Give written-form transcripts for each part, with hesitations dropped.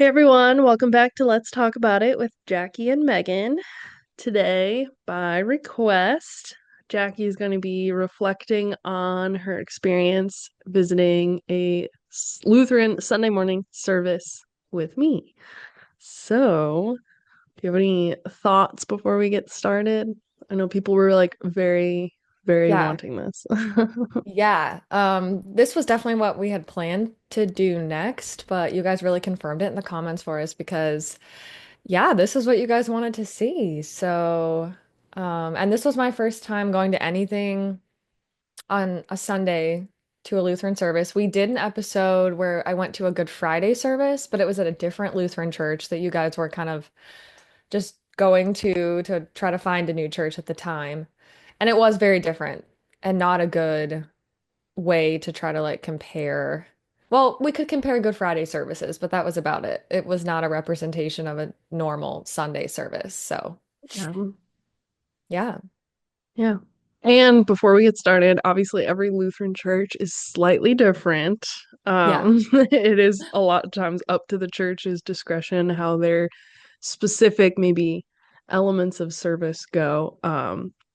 Hey everyone, welcome back to Let's Talk About It with Jackie and Megan. Today, by request, Jackie is going to be reflecting on her experience visiting a Lutheran Sunday morning service with me. So, do you have any thoughts before we get started? I know people were like very Yeah. wanting this. Yeah. This was definitely what we had planned to do next, but you guys really confirmed it in the comments for us because yeah, this is what you guys wanted to see. So, and this was my first time going to anything on a Sunday to a Lutheran service. We did an episode where I went to a Good Friday service, but it was at a different Lutheran church that you guys were kind of just going to try to find a new church at the time. And it was very different and not a good way to try to like compare. Well, we could compare Good Friday services, but that was about it. It was not a representation of a normal Sunday service. So, Yeah. yeah. Yeah. And before we get started, obviously every Lutheran church is slightly different. Yeah. It is a lot of times up to the church's discretion how their specific maybe elements of service go.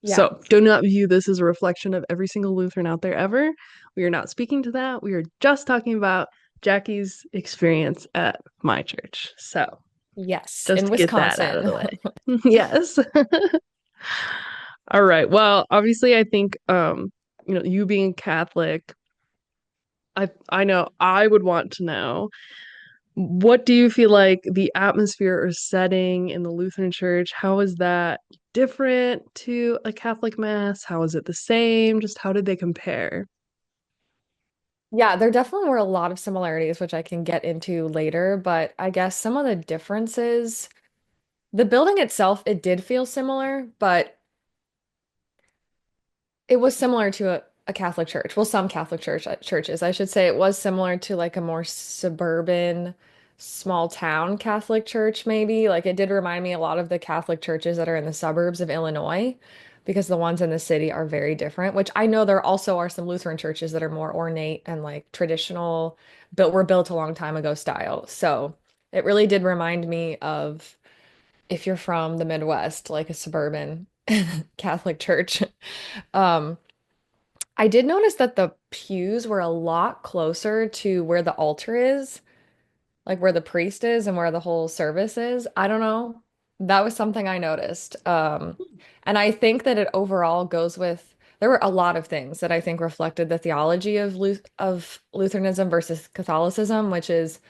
Yeah. So do not view this as a reflection of every single Lutheran out there ever. We are not speaking to that. We are just talking about Jackie's experience at my church. So Yes, just in to get that out of Wisconsin. the way. Yes. All right. Well, obviously, I think you being Catholic, I know I would want to know what do you feel like the atmosphere or setting in the Lutheran Church, how is that different to a Catholic Mass? How is it the same? Just how did they compare? Yeah, there definitely were a lot of similarities, which I can get into later, but I guess some of the differences, the building itself, it did feel similar, but it was similar to a Catholic church. Well, some Catholic churches, I should say. It was similar to like a more suburban, small town Catholic church, maybe. Like it did remind me a lot of the Catholic churches that are in the suburbs of Illinois, because the ones in the city are very different, which I know there also are some Lutheran churches that are more ornate and like traditional, were built a long time ago style. So it really did remind me of if you're from the Midwest, like a suburban Catholic church. Um, I did notice that the pews were a lot closer to where the altar is, like where the priest is and where the whole service is. I don't know. That was something I noticed. And I think that it overall goes with, there were a lot of things that I think reflected the theology of Lutheranism versus Catholicism, which is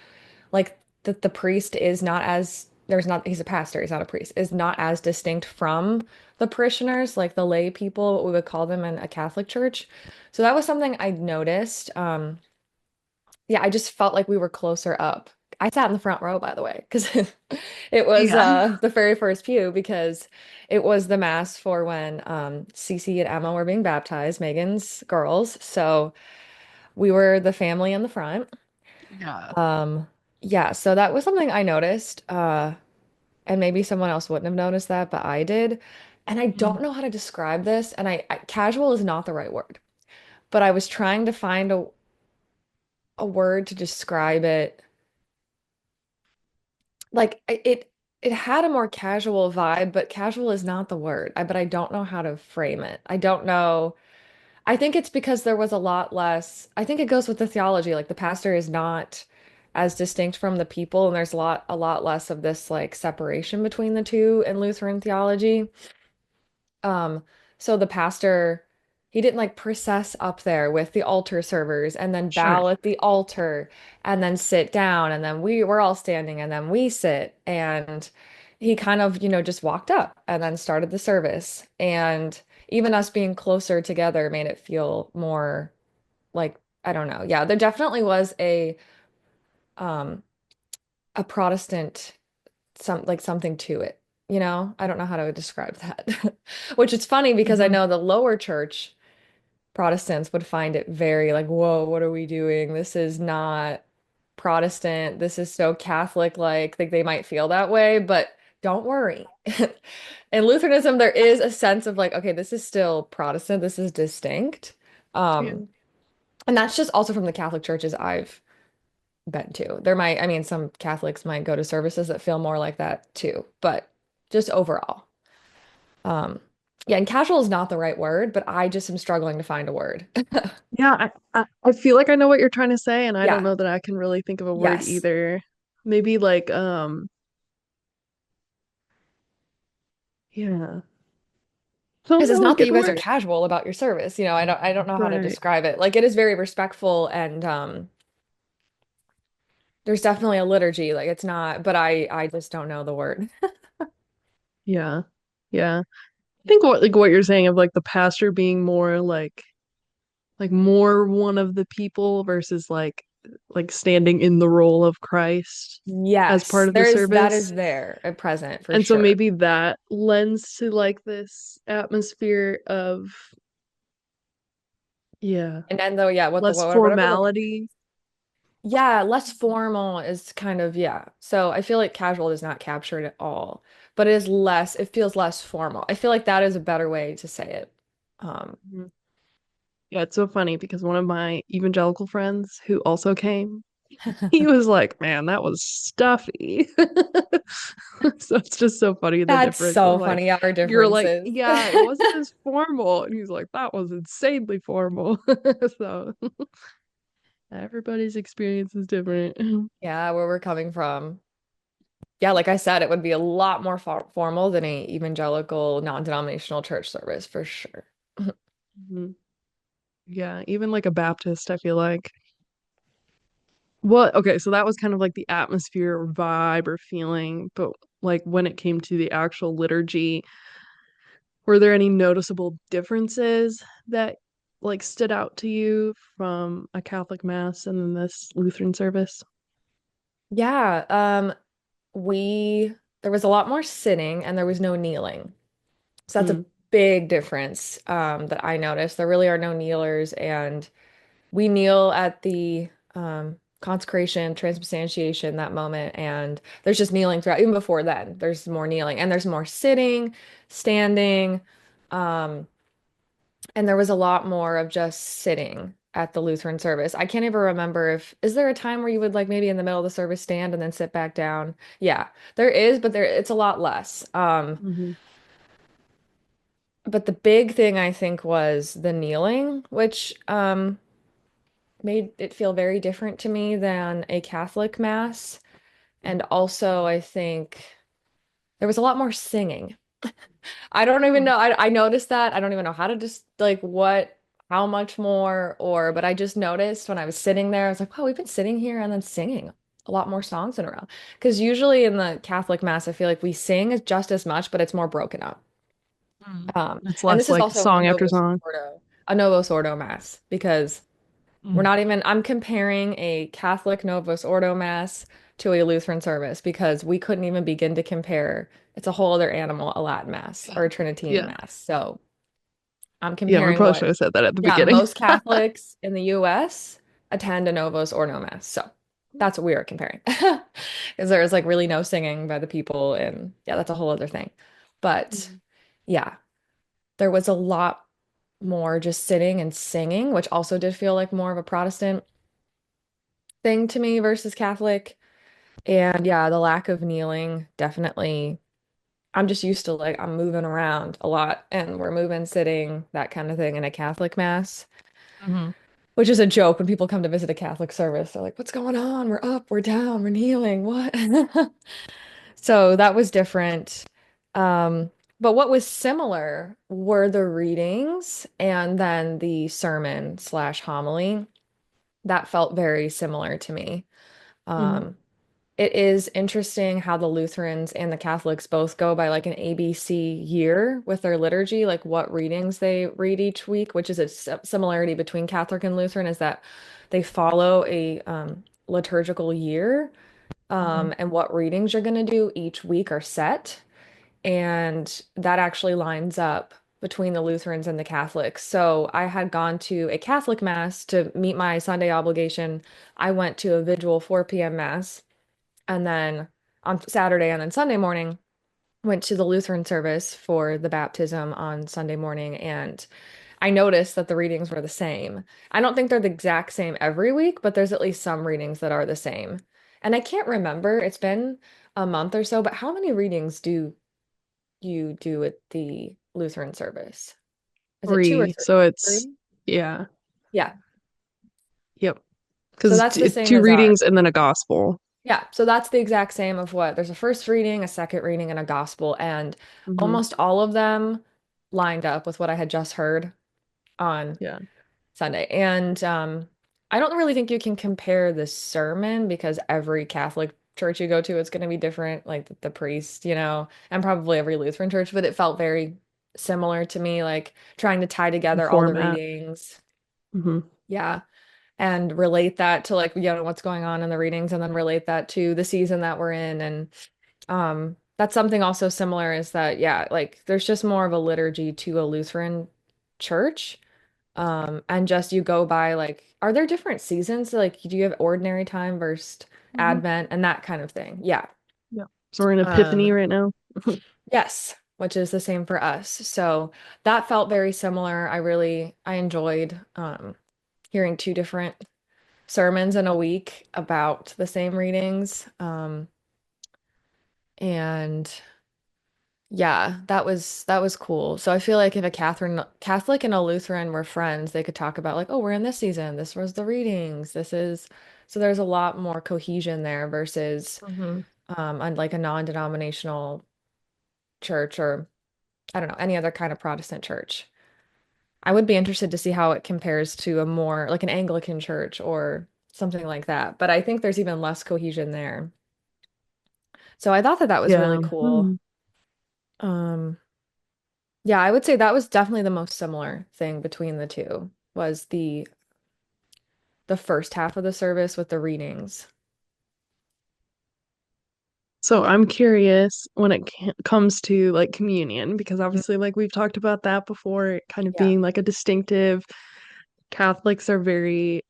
like that the priest is not as there's not he's a pastor, he's not a priest, is not as distinct from the parishioners, like the lay people, what we would call them in a Catholic church. So that was something I noticed. Yeah, I just felt like we were closer up. I sat in the front row, by the way, because it was Yeah. the very first pew because it was the mass for when Cece and Emma were being baptized, Megan's girls. So we were the family in the front. Yeah. Um, yeah, so that was something I noticed. And maybe someone else wouldn't have noticed that, but I did. And I don't know how to describe this, and casual is not the right word, but I was trying to find a word to describe it. Like it had a more casual vibe, but casual is not the word. But I don't know how to frame it. I don't know. I think it's because there was a lot less. I think it goes with the theology. Like the pastor is not as distinct from the people, and there's a lot less of this like separation between the two in Lutheran theology. Um, so the pastor, he didn't like process up there with the altar servers and then Sure. bow at the altar and then sit down and then we're all standing and then we sit and he kind of, just walked up and then started the service. And even us being closer together made it feel more like, I don't know. Yeah, there definitely was um a Protestant something to it. I don't know how to describe that. Which is funny because I Hmm. know the lower church Protestants would find it very like, whoa, what are we doing? This is not Protestant. This is so Catholic like. Think they might feel that way, but don't worry. In Lutheranism, there is a sense of like, okay, this is still Protestant. This is distinct. Yeah. Um, and that's just also from the Catholic churches I've been to. There might, I mean, some Catholics might go to services that feel more like that too, but just overall. Um, yeah, and casual is not the right word, but I just am struggling to find a word. Yeah, I feel like I know what you're trying to say, and I don't Yeah. know that I can really think of a word Yes. either. Maybe like yeah. Don't Because it's really not that get you the guys are word. casual about your service. I don't know how to Right. describe it. Like it is very respectful and there's definitely a liturgy. Like it's not, but I just don't know the word. Yeah. Yeah. I think what you're saying of like the pastor being more like more one of the people versus like standing in the role of Christ as part Yes, of the there is that service. is there a present for And so sure. maybe that lends to like this atmosphere of yeah, And then though, yeah, less whatever the word. formality. Yeah, less formal is kind of, yeah. So I feel like casual does not capture it at all, but it feels less formal. I feel like that is a better way to say it. Um, Mhm. Yeah, it's so funny because one of my evangelical friends who also came, he was like, "Man, that was stuffy." So it's just so funny the that's difference of so like funny, our you're like, differences. "Yeah, it wasn't as formal." And he's like, "That was insanely formal." So everybody's experience is different. Yeah, where we're coming from. Yeah, like I said, it would be a lot more formal than a evangelical non-denominational church service for sure. Mhm. Yeah, even like a Baptist, I feel like. Well, okay, so that was kind of like the atmosphere or vibe or feeling, but like when it came to the actual liturgy, were there any noticeable differences that like stood out to you from a Catholic mass and then this Lutheran service? Yeah, we there was a lot more sitting and there was no kneeling. So that's a Mm, big difference that I noticed. There really are no kneelers, and we kneel at the consecration, transubstantiation, that moment, and there's just kneeling throughout. Even before then, there's more kneeling, and there's more sitting, standing, um, and there was a lot more of just sitting at the Lutheran service. I can't even remember if is there a time where you would like maybe in the middle of the service stand and then sit back down? Yeah, there is, but there it's a lot less. hmm But the big thing I think was the kneeling, which made it feel very different to me than a Catholic mass. And also, I think there was a lot more singing. I don't even Oh. know. I noticed that. I don't even know how to just like how much more, but I just noticed when I was sitting there, I was like, wow, we've been sitting here and then singing a lot more songs in a row. Because usually in the Catholic mass, I feel like we sing just as much, but it's more broken up. Mm. It's And less this is like also song after song. A Novus Ordo mass, because we're Mm. not even, I'm comparing a Catholic Novus Ordo Mass to a Lutheran service because we couldn't even begin to compare. It's a whole other animal, a Latin Mass or a Trinitine Yeah. Mass. So I'm Yeah, we comparing probably what, should have said that at the yeah, beginning. most Catholics in the US attend a Novus Ordo Mass. So that's what we are comparing. Because there is like really no singing by the people. And yeah, that's a whole other thing. But Mm. yeah, there was a lot more just sitting and singing, which also did feel like more of a Protestant thing to me versus Catholic. And yeah, the lack of kneeling definitely. I'm just used to like I'm moving around a lot and we're moving, sitting, that kind of thing in a Catholic mass, Mhm. which is a joke when people come to visit a Catholic service. They're like, "What's going on? We're up, we're down, we're kneeling. What?" So that was different. Um, but what was similar were the readings and then the sermon slash homily. That felt very similar to me. Mhm. Um, It is interesting how the Lutherans and the Catholics both go by like an ABC year with their liturgy, like what readings they read each week, which is a similarity between Catholic and Lutheran, is that they follow a liturgical year, Mhm. and what readings you're going to do each week are set. And that actually lines up between the Lutherans and the Catholics. So I had gone to a Catholic mass to meet my Sunday obligation. I went to a Vigil 4 p.m. mass and then on Saturday and then Sunday morning went to the Lutheran service for the baptism on Sunday morning. And I noticed that the readings were the same. I don't think they're the exact same every week, but there's at least some readings that are the same. And I can't remember, it's been a month or so, but how many readings do you do at the Lutheran service? Is it two or Three. three? So it's, Three? yeah. Yeah. Yep. So Because that's the same two as ours. readings and then a gospel. Yeah, so that's the exact same of what there's a first reading, a second reading, and a gospel, and Hmm. almost all of them lined up with what I had just heard on Yeah. Sunday. And I don't really think you can compare the sermon because every Catholic church you go to, it's going to be different, like the priest, and probably every Lutheran church, but it felt very similar to me, like trying to tie The together all the format. readings. Hmm. Yeah. And relate that to like, what's going on in the readings and then relate that to the season that we're in. And that's something also similar is that, yeah, like there's just more of a liturgy to a Lutheran church. And just you go by like, are there different seasons? Like, do you have ordinary time versus Hmm. Advent and that kind of thing? Yeah. Yeah. So we're in Epiphany Um, right now. yes, which is the same for us. So that felt very similar. I enjoyed hearing two different sermons in a week about the same readings. And yeah, that was cool. So I feel like if a Catherine Catholic and a Lutheran were friends, they could talk about like, oh, we're in this season. This was the readings. This is so there's a lot more cohesion there versus Hmm. on like a non-denominational church or I don't know, any other kind of Protestant church. I would be interested to see how it compares to a more like an Anglican church or something like that. But I think there's even less cohesion there. So I thought that that was really Yeah. cool. Hmm. Um, yeah, I would say that was definitely the most similar thing between the two was the first half of the service with the readings. So I'm curious when it comes to like communion, because Mhm. obviously, like we've talked about that before, it kind of Yeah. being like a distinctive. Catholics are very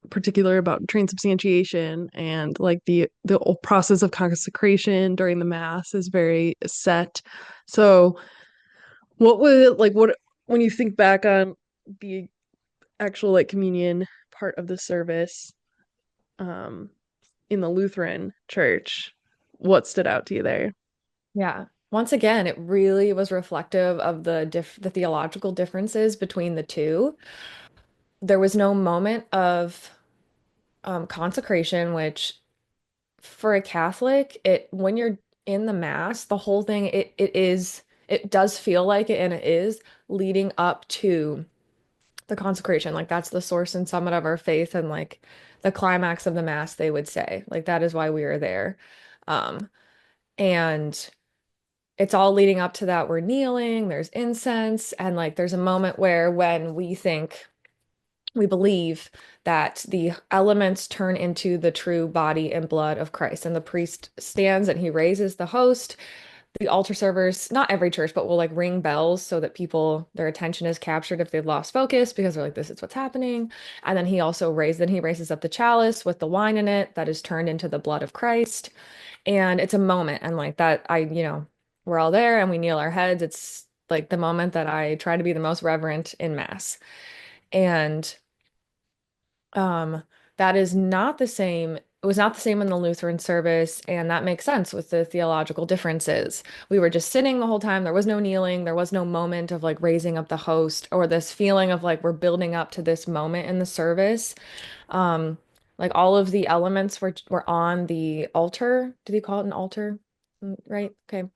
particular about transubstantiation and like the whole process of consecration during the mass is very set. So what would like what when you think back on the actual like communion part of the service um in the Lutheran church, what stood out to you there? Yeah. Once again, it really was reflective of the theological differences between the two. There was no moment of consecration, which for a Catholic, it when you're in the Mass, the whole thing it does feel like it and it is leading up to the consecration. Like that's the source and summit of our faith and like the climax of the Mass, they would say. Like that is why we are there. Um, and it's all leading up to that. We're kneeling, there's incense, and like there's a moment where when we believe that the elements turn into the true body and blood of Christ. And the priest stands and he raises the host. The altar servers, not every church, but will like ring bells so that people, their attention is captured if they've lost focus because they're like, this is what's happening. And then he raises up the chalice with the wine in it that is turned into the blood of Christ. And it's a moment. And like that, we're all there and we kneel our heads. It's like the moment that I try to be the most reverent in Mass. And um, that is not the same. It was not the same in the Lutheran service, and that makes sense with the theological differences. We were just sitting the whole time. There was no kneeling. There was no moment of like raising up the host or this feeling of like we're building up to this moment in the service. Um, like all of the elements were on the altar. Do they call it an altar? Right? Okay.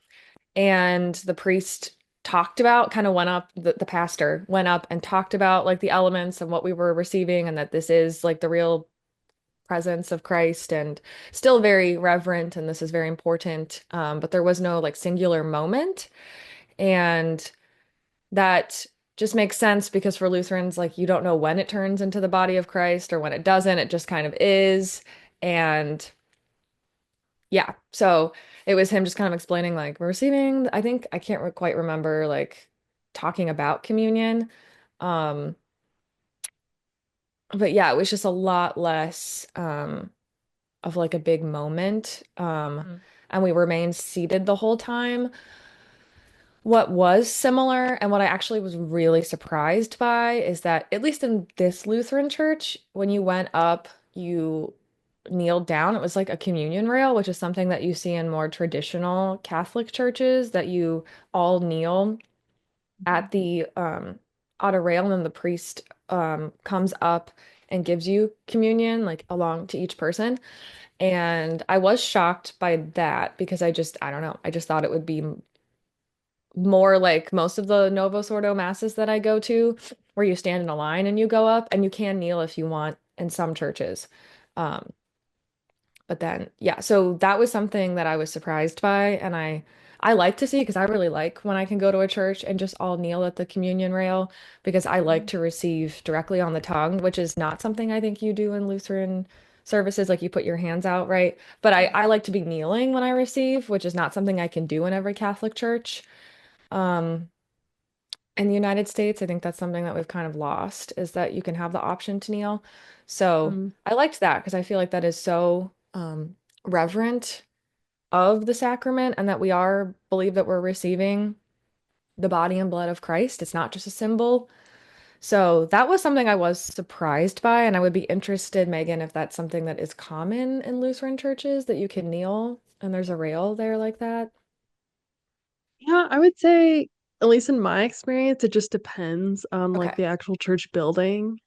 And the priest talked about kind of went up the pastor went up and talked about like the elements and what we were receiving and that this is like the real presence of Christ and still very reverent and this is very important, but there was no like singular moment. And that just makes sense because for Lutherans like you don't know when it turns into the body of Christ or when it doesn't, it just kind of is. And yeah, so it was him just kind of explaining like we're receiving, I think I can't quite remember like talking about communion. Um, but yeah, it was just a lot less of like a big moment. Mm. And we remained seated the whole time, What was similar and what I actually was really surprised by is that, at least in this Lutheran church, when you went up, you kneeled down. It was like a communion rail, which is something that you see in more traditional Catholic churches, that you all kneel at the on a rail, and then the priest comes up and gives you communion, like along to each person. And I was shocked by that because I don't know, I just thought it would be more like most of the Novus Ordo masses that I go to, where you stand in a line and you go up, and you can kneel if you want in some churches. Um, but then, yeah, so that was something that I was surprised by, and I like to see, because I really like when I can go to a church and just all kneel at the communion rail, because I like to receive directly on the tongue, which is not something I think you do in Lutheran services, like you put your hands out, right? But I like to be kneeling when I receive, which is not something I can do in every Catholic church. Um, in the United States, I think that's something that we've kind of lost, is that you can have the option to kneel. So Mm. I liked that because I feel like that is so reverent of the sacrament, and that we are believe that we're receiving the body and blood of Christ. It's not just a symbol. So that was something I was surprised by, and I would be interested, Megan, if that's something that is common in Lutheran churches, that you can kneel and there's a rail there like that. Yeah, I would say, at least in my experience, it just depends on like Okay. the actual church building.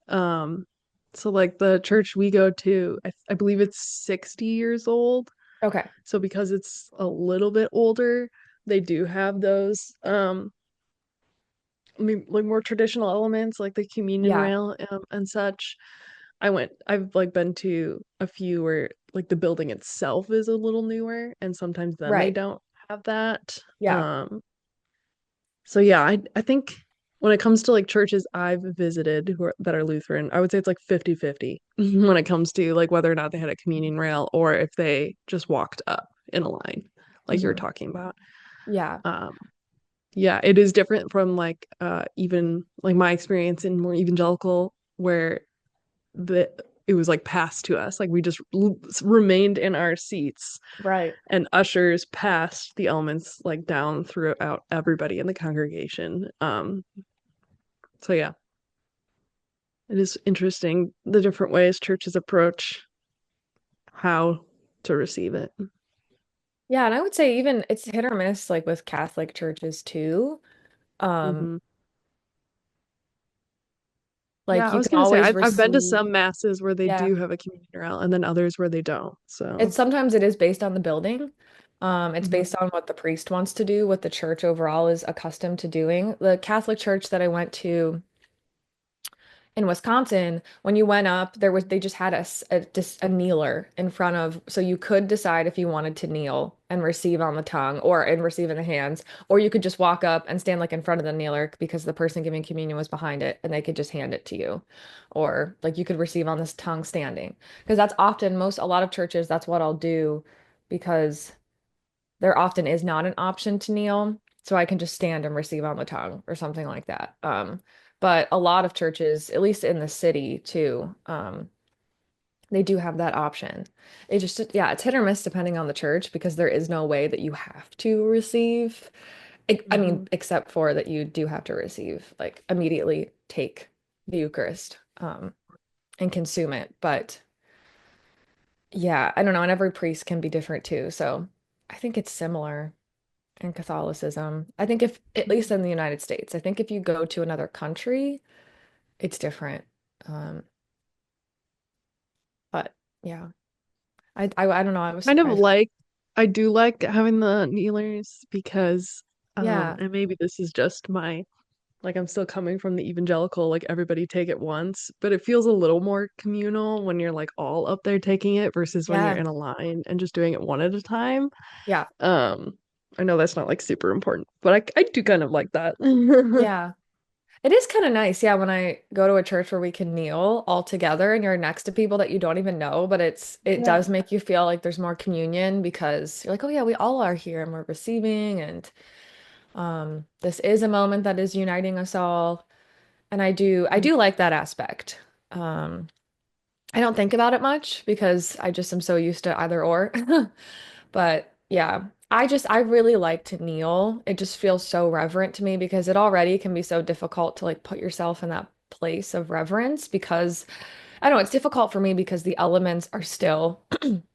So like the church we go to, I believe it's 60 years old. Okay. So because it's a little bit older, they do have those I mean, like more traditional elements like the communion Yeah. rail and such. I've like been to a few where like the building itself is a little newer and sometimes then they Right. don't have that. Yeah. So yeah, I think when it comes to like churches I've visited that are Lutheran, I would say it's like 50-50 when it comes to like whether or not they had a communion rail or if they just walked up in a line, like you were Hmm. talking about. Yeah. Um, yeah, it is different from like even like my experience in more evangelical where the it was like passed to us. Like we just remained in our seats Right. and ushers passed the elements like down throughout everybody in the congregation. So yeah, it is interesting the different ways churches approach how to receive it. Yeah, and I would say even it's hit or miss, like with Catholic churches too. Um, Hmm. like Yeah, I you was can gonna say always I've been to receive, some masses where they yeah. do have a communion rail and then others where they don't. It's So sometimes it is based on the building. It's based mhm. on what the priest wants to do, what the church overall is accustomed to doing. The Catholic church that I went to in Wisconsin, when you went up, they just had just a kneeler in front of, so you could decide if you wanted to kneel and receive on the tongue or and receive in the hands, or you could just walk up and stand like in front of the kneeler because the person giving communion was behind it and they could just hand it to you, or like you could receive on this tongue standing, because that's often a lot of churches that's what I'll do, because there often is not an option to kneel, so I can just stand and receive on the tongue or something like that. But a lot of churches, at least in the city too, they do have that option. It just, yeah, it's hit or miss depending on the church, because there is no way that you have to receive. I mean, Mhm. except for that you do have to receive, like immediately take the Eucharist, and consume it. But yeah, I don't know, and every priest can be different too. So I think it's similar in Catholicism. I think if, at least in the United States, I think if you go to another country, it's different. Um, but yeah, I don't know. I was Kind of surprised. like I do like having the kneelers because Yeah, and maybe this is just my like I'm still coming from the evangelical like everybody take it once, but it feels a little more communal when you're like all up there taking it versus when you're yeah, in a line and just doing it one at a time. yeah, Um I know that's not like super important, but I do kind of like that. yeah. It is kind of nice, yeah, when I go to a church where we can kneel all together and you're next to people that you don't even know, but it Yeah. does make you feel like there's more communion, because you're like, oh yeah, we all are here and we're receiving, and this is a moment that is uniting us all. And I do like that aspect. Um, I don't think about it much because I just am so used to either or. But yeah. I really like to kneel. It just feels so reverent to me because it already can be so difficult to like put yourself in that place of reverence because I don't know, it's difficult for me because the elements are still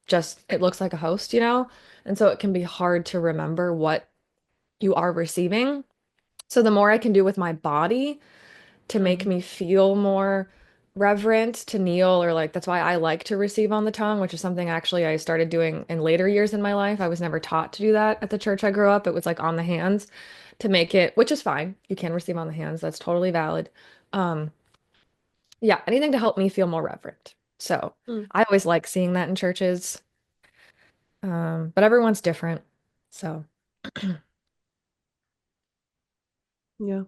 just, it looks like a host, you know? And so it can be hard to remember what you are receiving. So the more I can do with my body to make Mm, me feel more reverent to kneel, or like that's why I like to receive on the tongue, which is something actually I started doing in later years in my life. I was never taught to do that at the church I grew up. It was like on the hands to make it, which is fine. You can receive on the hands. That's totally valid. Um, yeah, anything to help me feel more reverent. So mm, I always like seeing that in churches. But everyone's different. So yeah.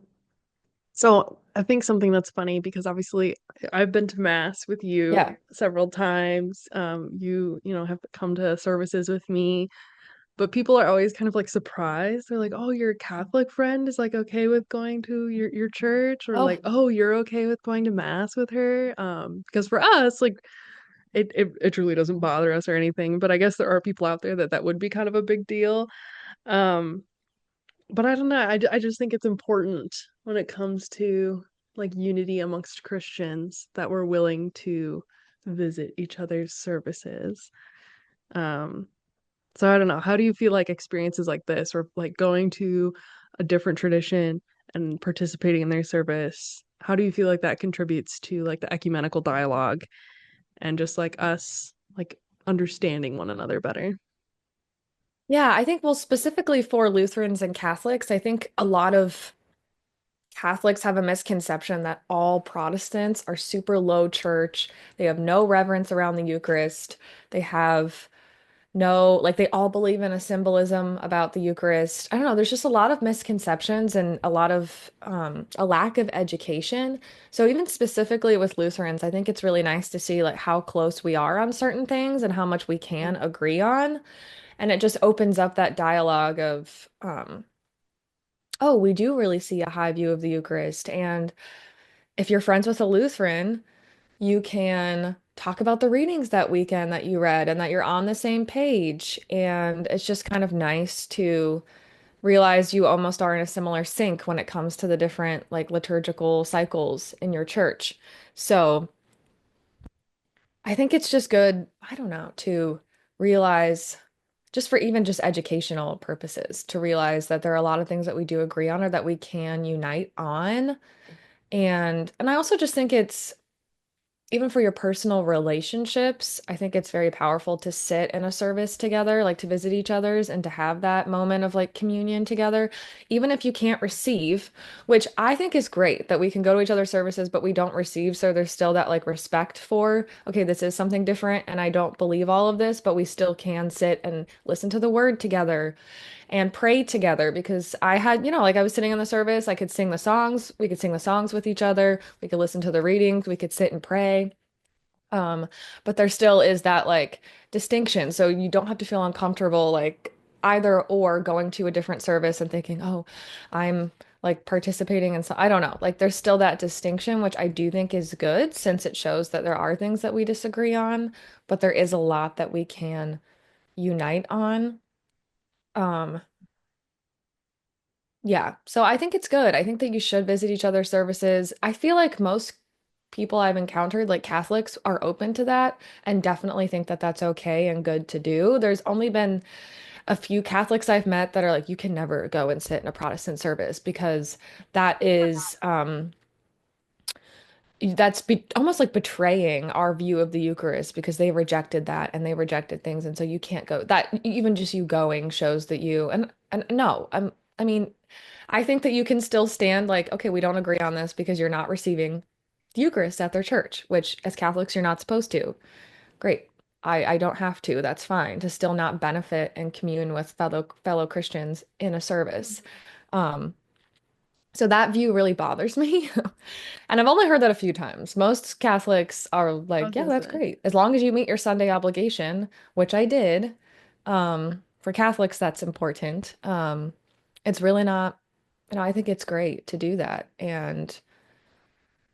So I think something that's funny because obviously I've been to mass with you yeah. several times. You know, have come to services with me, but people are always kind of like surprised. They're like, "Oh, your Catholic friend is like okay with going to your church," or Oh, like, "Oh, you're okay with going to mass with her." Because for us, like it truly doesn't bother us or anything. But I guess there are people out there that would be kind of a big deal. Um, but I don't know. I just think it's important when it comes to like unity amongst Christians that we're willing to visit each other's services. Um, so I don't know. How do you feel like experiences like this or like going to a different tradition and participating in their service? How do you feel like that contributes to like the ecumenical dialogue and just like us like understanding one another better? yeah. I think, well, specifically for Lutherans and Catholics, I think a lot of Catholics have a misconception that all Protestants are super low church. They have no reverence around the Eucharist. They have no, like, they all believe in a symbolism about the Eucharist. I don't know, there's just a lot of misconceptions and a lot of a lack of education. So even specifically with Lutherans, I think it's really nice to see like how close we are on certain things and how much we can agree on. And it just opens up that dialogue of oh, we do really see a high view of the Eucharist. And if you're friends with a Lutheran, you can talk about the readings that weekend that you read and that you're on the same page. And it's just kind of nice to realize you almost are in a similar sync when it comes to the different like liturgical cycles in your church. So I think it's just good, I don't know, to realize just for even just educational purposes, to realize that there are a lot of things that we do agree on or that we can unite on. And I also just think it's even for your personal relationships, I think it's very powerful to sit in a service together, like to visit each other's and to have that moment of like communion together, even if you can't receive, which I think is great that we can go to each other's services, but we don't receive. So there's still that like respect for, okay, this is something different and I don't believe all of this, but we still can sit and listen to the word together and pray together because I had, like I was sitting in the service, I could sing the songs, we could sing the songs with each other, we could listen to the readings, we could sit and pray. Um, but there still is that like distinction. So you don't have to feel uncomfortable like either or going to a different service and thinking, oh, I'm like participating in so I don't know. Like there's still that distinction, which I do think is good since it shows that there are things that we disagree on, but there is a lot that we can unite on. Um, Yeah. So I think it's good. I think that you should visit each other's services. I feel like most people I've encountered, like Catholics, are open to that and definitely think that that's okay and good to do. There's only been a few Catholics I've met that are like, you can never go and sit in a Protestant service because that is that's be almost like betraying our view of the Eucharist because they rejected that and they rejected things, and so you can't go. That even just you going shows that you and no, I mean, I think that you can still stand like, okay, we don't agree on this because you're not receiving the Eucharist at their church, which as Catholics you're not supposed to. Great. I don't have to. That's fine to still not benefit and commune with fellow Christians in a service. Um, so that view really bothers me. And I've only heard that a few times. Most Catholics are I like, was yeah, gonna that's say. great. As long as you meet your Sunday obligation, which I did. For Catholics, that's important. It's really not, I think it's great to do that. And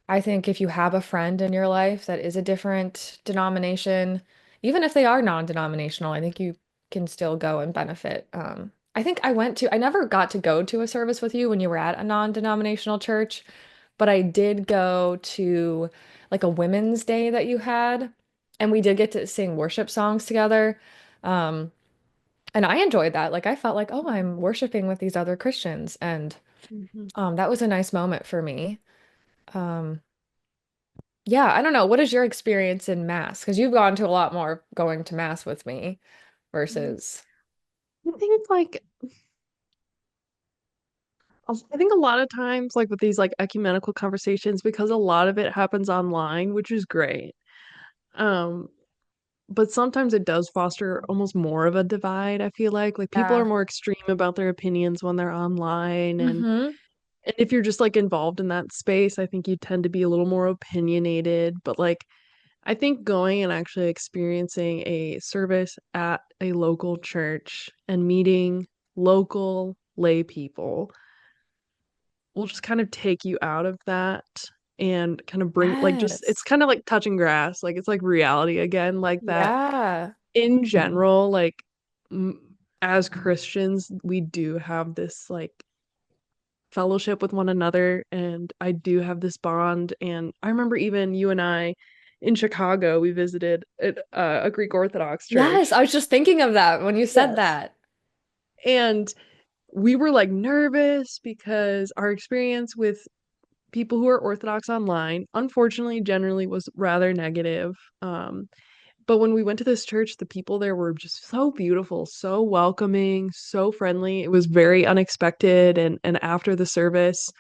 I think if you have a friend in your life that is a different denomination, even if they are non-denominational, I think you can still go and benefit. I think I never got to go to a service with you when you were at a non-denominational church, but I did go to like a women's day that you had, and we did get to sing worship songs together. Um, and I enjoyed that. Like I felt like, oh, I'm worshiping with these other Christians, and Mhm. that was a nice moment for me. Um, yeah, I don't know. What is your experience in mass? Because you've gone to a lot more going to mass with me versus. I think like I think a lot of times like with these like ecumenical conversations because a lot of it happens online, which is great. Um, but sometimes it does foster almost more of a divide, I feel like people are Yeah. more extreme about their opinions when they're online Mm-hmm. and if you're just like involved in that space, I think you tend to be a little more opinionated, but like I think going and actually experiencing a service at a local church and meeting local lay people will just kind of take you out of that and kind of bring like just it's Yes. kind of like touching grass, like it's like reality again, like that Yeah. in general, like m as Christians, we do have this like fellowship with one another, and I do have this bond. And I remember even you and I in Chicago, we visited a Greek Orthodox Yes, church. I was just thinking of that when you said Yes. that. And we were like nervous because our experience with people who are Orthodox online, unfortunately, generally was rather negative. But when we went to this church, the people there were just so beautiful, so welcoming, so friendly. It was very unexpected. And after the service,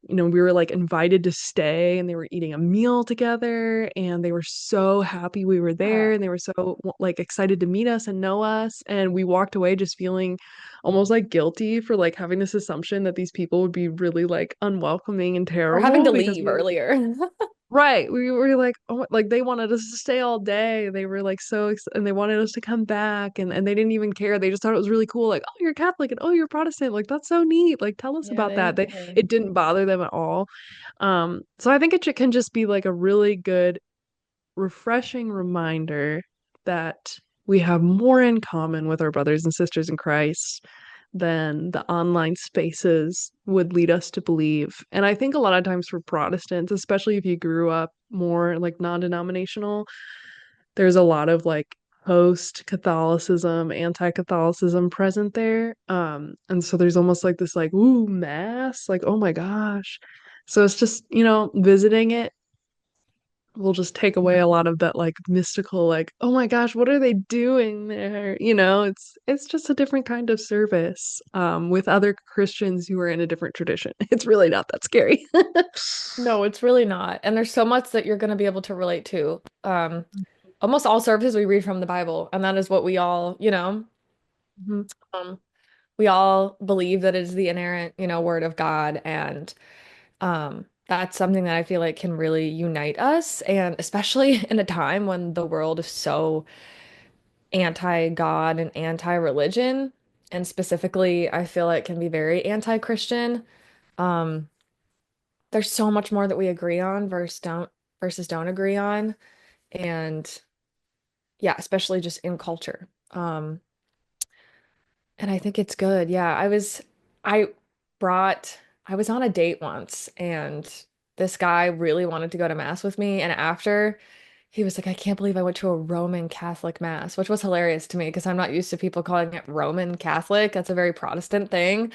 we were like invited to stay and they were eating a meal together and they were so happy we were there Yeah. and they were so like excited to meet us and know us. And we walked away just feeling almost like guilty for like having this assumption that these people would be really like unwelcoming and Or having terrible to because leave earlier. right. We were like, oh, like they wanted us to stay all day. They were like and they wanted us to come back and they didn't even care. They just thought it was really cool. Like, oh, you're Catholic and oh, you're Protestant. Like, that's so neat. Like, tell us Yeah, about they that. didn't They care. It didn't bother them at all. So I think can just be like a really good, refreshing reminder that we have more in common with our brothers and sisters in Christ than the online spaces would lead us to believe. And I think a lot of times for Protestants, especially if you grew up more like non-denominational, there's a lot of like post-Catholicism, anti-Catholicism present there. And so there's almost like this like, ooh, mass, like, oh my gosh. So it's just, visiting it will just take away a lot of that like mystical like oh my gosh what are they doing there, it's just a different kind of service with other Christians who are in a different tradition. It's really not that scary. No, it's really not. And there's so much that you're going to be able to relate to. Almost all services we read from the Bible, and that is what we all, Mhm. um, we all believe that it is the inerrant, word of God, and that's something that I feel like can really unite us, and especially in a time when the world is so anti-God and anti-religion, and specifically, I feel like can be very anti-Christian. Um, there's so much more that we agree on versus don't agree on, and yeah, especially just in culture. And I think it's good. Yeah, I brought, I was on a date once and this guy really wanted to go to mass with me. And after he was like, I can't believe I went to a Roman Catholic mass, which was hilarious to me because I'm not used to people calling it Roman Catholic. That's a very Protestant thing.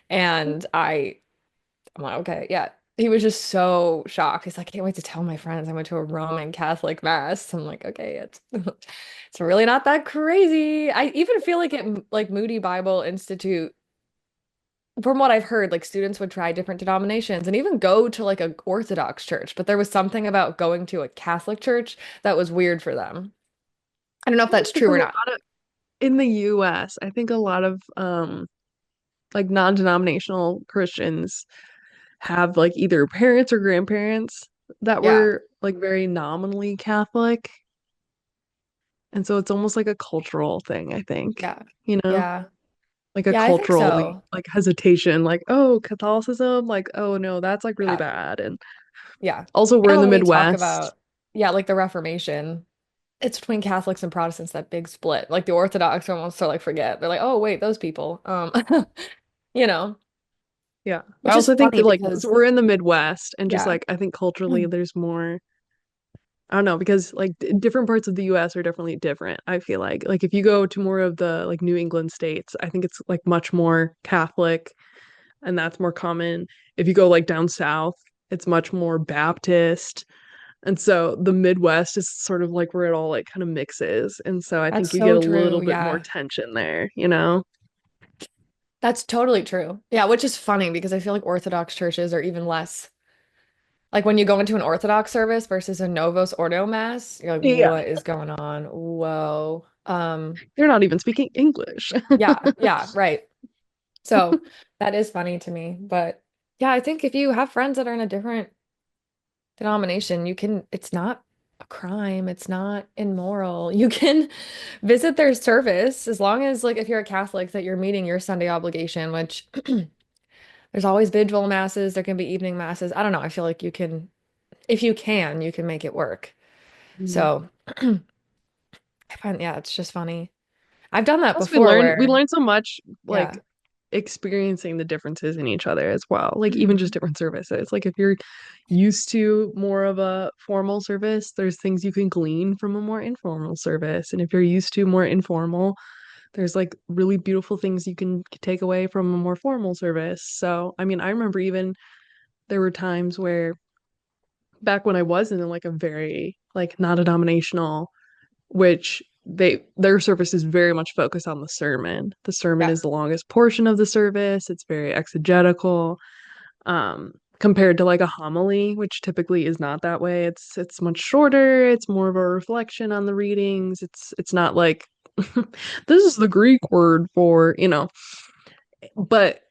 And I'm like, okay, yeah. He was just so shocked. He's like, I can't wait to tell my friends I went to a Roman Catholic mass. I'm like, okay, it's it's really not that crazy. I even feel like like Moody Bible Institute, from what I've heard, like students would try different denominations and even go to like a Orthodox church, but there was something about going to a Catholic church that was weird for them. I don't know if that's true Because or a not. lot of in the US I think a lot of like non-denominational Christians have like either parents or grandparents that Yeah. were like very nominally Catholic. And so it's almost like a cultural thing, I think, Yeah. you know, Yeah. like a Yeah, I think cultural so. like hesitation, like, oh, Catholicism, like, oh no, that's like really Yeah. bad. And Yeah. also we're And in the when we talk Midwest. about, yeah, like the Reformation. it's between Catholics and Protestants, that big split. Like the Orthodox almost are like forget. They're like, oh wait, those people. You know, Yeah. I which is also think funny that like so because we're in the Midwest and just yeah. like I think culturally there's more I don't know because like different parts of the US are definitely different. I feel like if you go to more of the like New England states, I think it's like much more Catholic and that's more common. If you go like down south, it's much more Baptist. And so the Midwest is sort of like where it all like kind of mixes. And so I That's think you get so a true. little bit more Yeah. tension there, you know? That's totally true. Yeah, which is funny because I feel like Orthodox churches are even less. Like when you go into an Orthodox service versus a Novus Ordo Mass, you're like, Yeah. what is going on? Whoa. They're not even speaking English. Yeah, yeah, right. So that is funny to me. But yeah, I think if you have friends that are in a different denomination, you can, it's not a crime, it's not immoral. You can visit their service as long as, like, if you're a Catholic, that you're meeting your Sunday obligation, which there's always vigil masses, there can be evening masses. I don't know. I feel like you can, if you can, you can make it work. Mhm. So I find, yeah, it's just funny. I've done that Plus, before we where, learn so much like yeah. experiencing the differences in each other as well. Like even just Mhm. different services. Like if you're used to more of a formal service, there's things you can glean from a more informal service. And if you're used to more informal, there's like really beautiful things you can take away from a more formal service. So, I mean, I remember even there were times where back when I was in like a very like non-denominational which their service is very much focused on the sermon. The sermon Yeah. is the longest portion of the service. It's very exegetical, compared to like a homily, which typically is not that way. It's much shorter. It's more of a reflection on the readings. It's not like this is the Greek word for, but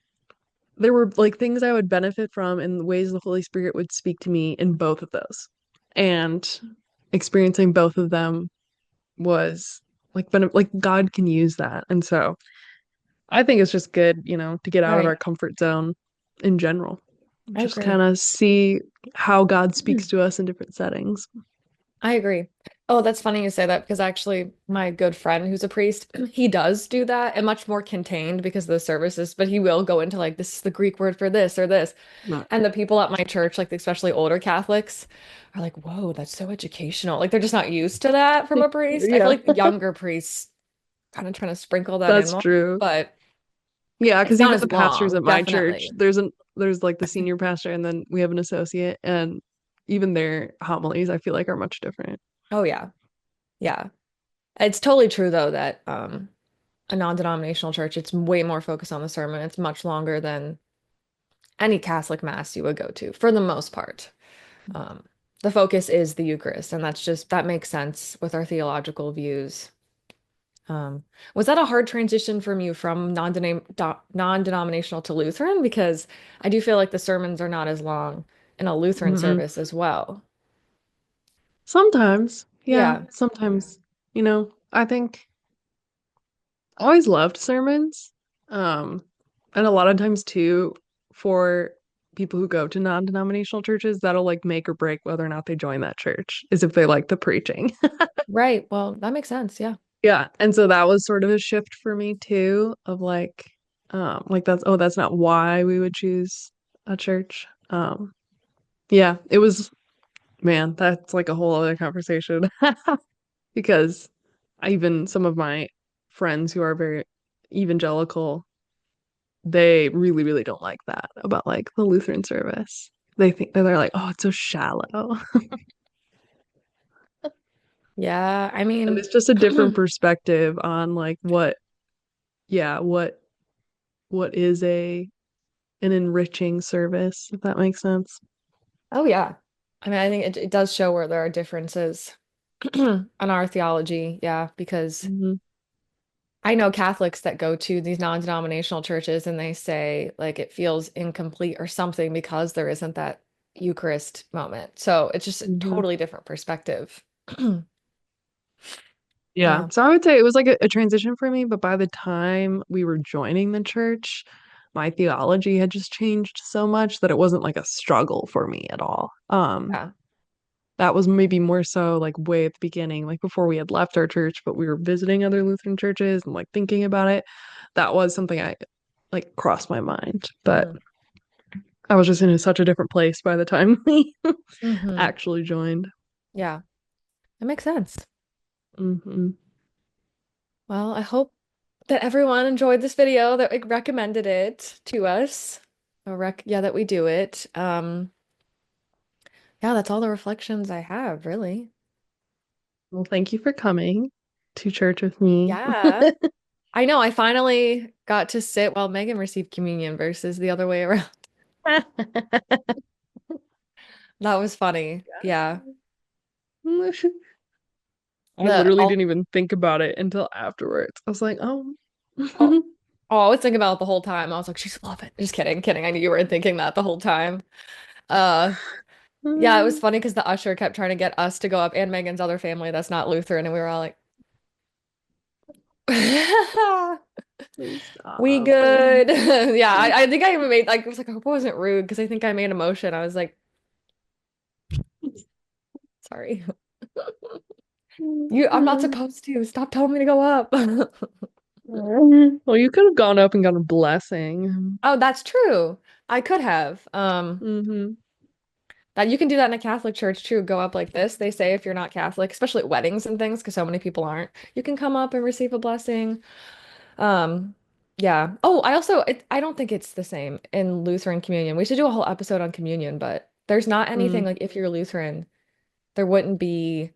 there were like things I would benefit from in ways the Holy Spirit would speak to me in both of those. And experiencing both of them was like God can use that. And so I think it's just good, to get out of our Right. comfort zone in general. I Just agree. kind of see how God speaks to us in different settings. I agree. Oh, that's funny you say that because actually my good friend who's a priest, he does do that and much more contained because of the services, but he will go into like this is the Greek word for this or this. Right. And the people at my church, like especially older Catholics, are like, "Whoa, that's so educational." Like they're just not used to that from a priest. I feel Yeah, like younger priests kind of trying to sprinkle that in that's more, true. but Yeah, it's because not even as the pastors long, at my church, definitely. there's like the senior pastor and then we have an associate and even their homilies I feel like are much different. Oh yeah. Yeah. It's totally true though that a non-denominational church, it's way more focused on the sermon. It's much longer than any Catholic mass you would go to, for the most part. Um, the focus is the Eucharist, and that makes sense with our theological views. Um, was that a hard transition from you from non-denominational to Lutheran? Because I do feel like the sermons are not as long in a Lutheran Mm-mm. service as well. Sometimes, yeah, Yeah, sometimes, I think I always loved sermons. Um, and a lot of times too, for people who go to non-denominational churches, that'll like make or break whether or not they join that church, is if they like the preaching. right. Well, that makes sense. Yeah. Yeah. And so that was sort of a shift for me too, of like that's not why we would choose a church. Yeah, it was, man, that's like a whole other conversation because even some of my friends who are very evangelical they really, really don't like that about like the Lutheran service. They're like, oh, it's so shallow. Yeah. I And mean, it's just a different perspective on like yeah, what is an enriching service, if that makes sense. oh yeah. I mean, I think it does show where there are differences on our theology. Yeah, because Hmm. I know Catholics that go to these non-denominational churches and they say like it feels incomplete or something because there isn't that Eucharist moment. So it's just a Hmm. totally different perspective. Yeah. Yeah. So I would say it was like a transition for me, but by the time we were joining the church, my theology had just changed so much that it wasn't like a struggle for me at all. Yeah. that was maybe more so like way at the beginning, like before we had left our church, but we were visiting other Lutheran churches and like thinking about it. That was something I like crossed my mind. But Hmm. I was just in such a different place by the time we Hmm. actually joined. Yeah, that makes sense. Hmm. Well, I hope that everyone enjoyed this video, that like recommended it to us. Or yeah, that we do it. Yeah, that's all the reflections I have, really. Well, thank you for coming to church with me. Yeah. I know, I finally got to sit while Megan received communion versus the other way around. That was funny. Yeah. I The literally all didn't even think about it until afterwards. I was like, oh. oh, oh, I was thinking about it the whole time. I was like, she's love it. Just kidding, kidding. I knew you were thinking that the whole time. Uh, yeah, it was funny because the usher kept trying to get us to go up and Megan's other family that's not Lutheran, and we were all like, Please we stop. good. Yeah, I think I even made like I was like, I hope I wasn't rude because I think I made a motion. I was like, sorry. I'm not supposed to. Stop telling me to go up. Well, you could have gone up and got a blessing. Oh, that's true. I could have. Hmm. That you can do that in a Catholic church too. Go up like this. They say if you're not Catholic, especially at weddings and things, because so many people aren't, you can come up and receive a blessing. Um, yeah. Oh, I don't think it's the same in Lutheran communion. We should do a whole episode on communion, but there's not anything Mm. like if you're Lutheran, there wouldn't be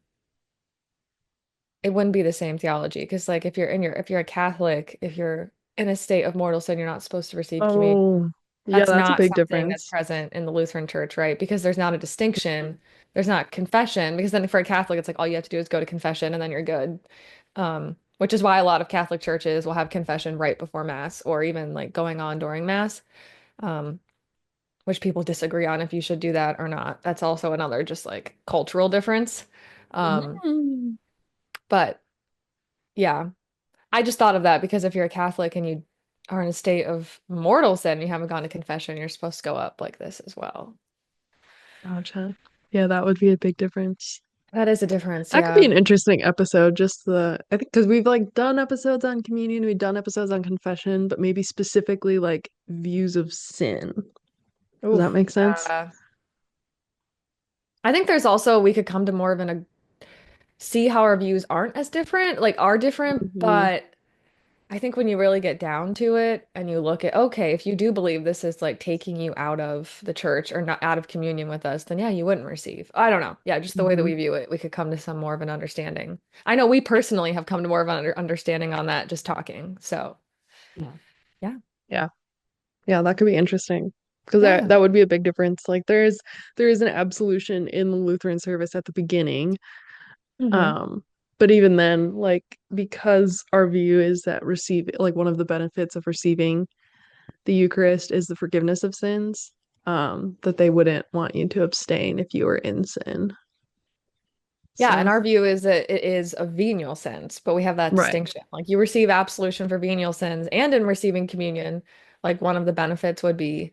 it wouldn't be the same theology. Because like if you're a Catholic, if you're in a state of mortal sin, you're not supposed to receive communion. Oh, yeah, That's that's a not big something that's difference. present in the Lutheran church, right? Because there's not a distinction. There's not confession. Because then for a Catholic, it's like all you have to do is go to confession and then you're good. Which is why a lot of Catholic churches will have confession right before Mass or even like going on during Mass, um, which people disagree on if you should do that or not. That's also another just like cultural difference. Um, Mhm. but yeah, I just thought of that because if you're a Catholic and you are in a state of mortal sin, you haven't gone to confession, you're supposed to go up like this as well. Gotcha. Yeah, that would be a big difference. That is a difference, That could be yeah. an interesting episode. I think because we've like done episodes on communion, we've done episodes on confession, but maybe specifically like views of sin. Does that Oof. make sense? Yeah. I think there's also we could come to more of an see how our views aren't as different, like are different, Hmm. but I think when you really get down to it and you look at, okay, if you do believe this is like taking you out of the church or not out of communion with us, then yeah, you wouldn't receive. I don't know. Yeah, just the way that Hmm. we view it, we could come to some more of an understanding. I know we personally have come to more of an understanding on that just talking. So, Yeah. yeah. Yeah. Yeah, that could be interesting. Because Yeah. that would be a big difference. Like there is an absolution in the Lutheran service at the beginning. Hmm. Um, but even then, like because our view is that like one of the benefits of receiving the Eucharist is the forgiveness of sins, that they wouldn't want you to abstain if you were in sin. Yeah, and So, our view is that it is a venial sense, but we have that right. distinction. Like you receive absolution for venial sins, and in receiving communion, like one of the benefits would be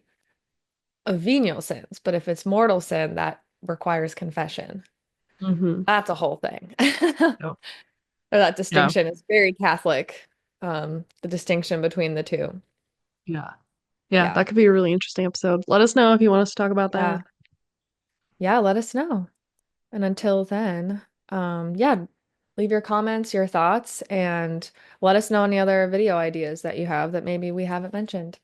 a venial sins. But if it's mortal sin, that requires confession. Hmm. That's a whole thing. Yeah. Or that Yeah. distinction is very Catholic, the distinction between the two. Yeah. Yeah, Yeah. that could be a really interesting episode. Let us know if you want us to talk about that. Yeah. Yeah, let us know. And until then, yeah, leave your comments, your thoughts, and let us know any other video ideas that you have that maybe we haven't mentioned.